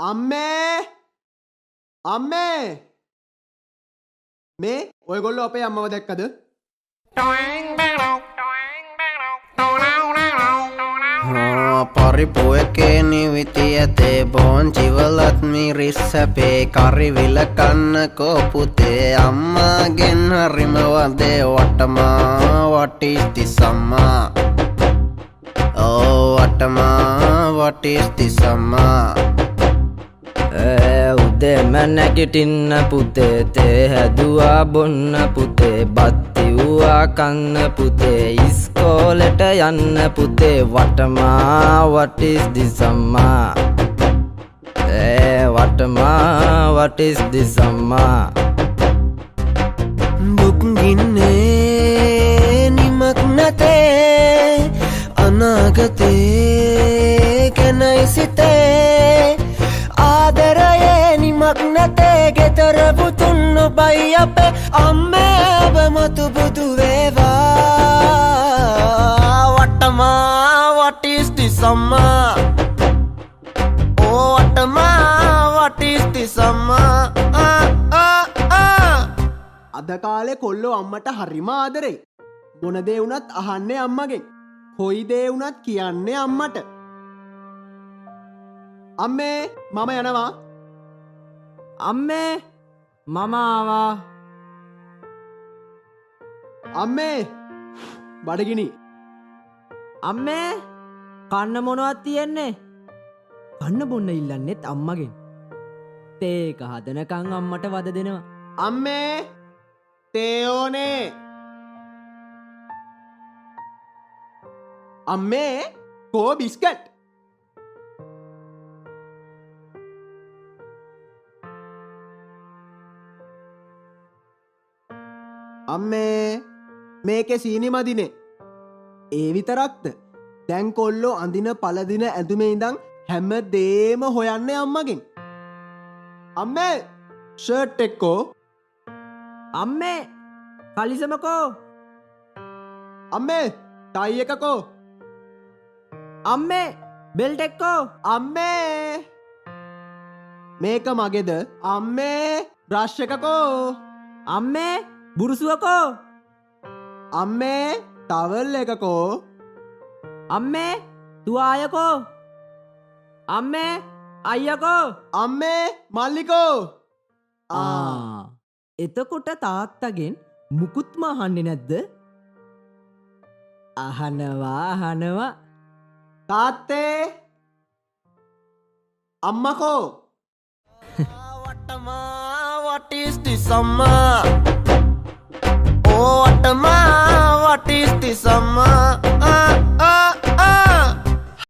අම්මේ අම්මේ මේ ඔයගොල්ලෝ අපේ අම්මව දැක්කද? පරිපුවකේ නිවිතියතේ බෝංචිවලත් මිරිස් සැපේ කරිවිල කන්නකෝ පුතේ අම්මාගෙන් හරිම වදේ වටමා what is this අම්මා oh වටමා what is this අම්මා උදේම නැගිටින්න පුතේ තේ හැදුවා බොන්න පුතේ බත්තිව්වා කන්න පුතේ ඉස්කෝලෙට යන්න පුතේ වටමා what is this අම්මා වටමා what is this අම්මා දුක් ගින්නේ නිමක් නැතේ අනාගතේ ගැනයි සිතේ ආදරයේ නිමක් නැතේ ගෙදර පුතුන් ඔබයි අපේ අම්මේ ඔබ මතු බුදු වේවා වටමා what is this අම්මා oh වටමා what is this අම්මා අද කාලේ කොල්ලෝ අම්මට හරිම ආදරේ. මොන දේ වුණත් අහන්නේ අම්මගෙන්. කොයි දේ වුණත් කියන්නේ අම්මට. අම්මේ මම යනවා. අම්මේ මම ආවා අම්මේ බඩගිනි. අම්මේ කන්න මොනවද තියෙන්නේ? කන්න බොන්න ඉල්ලන්නෙත් අම්මගෙන්. තේක හදනකන් අම්මට වද දෙනවා. අම්මේ තේ ඕනේ. අම්මේ කෝ බිස්කට්. අම්මේ මේකේ සීනි මදිනේ. ඒ විතරක්ද? දැන් කොල්ලෝ අඳින පළදින ඇඳුමේ ඉඳන් හැම දේම හොයන්නේ අම්මගෙන්. අම්මේ ෂර්ට් එක්කෝ. අම්මේ කලිසමකෝ. අම්මේ ටයි එකකෝ. අම්මේ බෙල්ට් එක්කෝ. අම්මේ මේක මගේද? අම්මේ බ්‍රෂ් එකකෝ. අම්මේ බුරුසුවකෝ. අම්මේ ටවල් එකකෝ. අම්මේ තුවායකෝ. අම්මේ අයියකෝ. අම්මේ මල්ලිකෝ. එතකොට තාත්තගෙන් මුකුත්ම අහන්නේ නැද්ද? අහනවා තාත්තේ අම්මකෝ. වටමා what is this අම්මා oh වටමා what is this අම්මා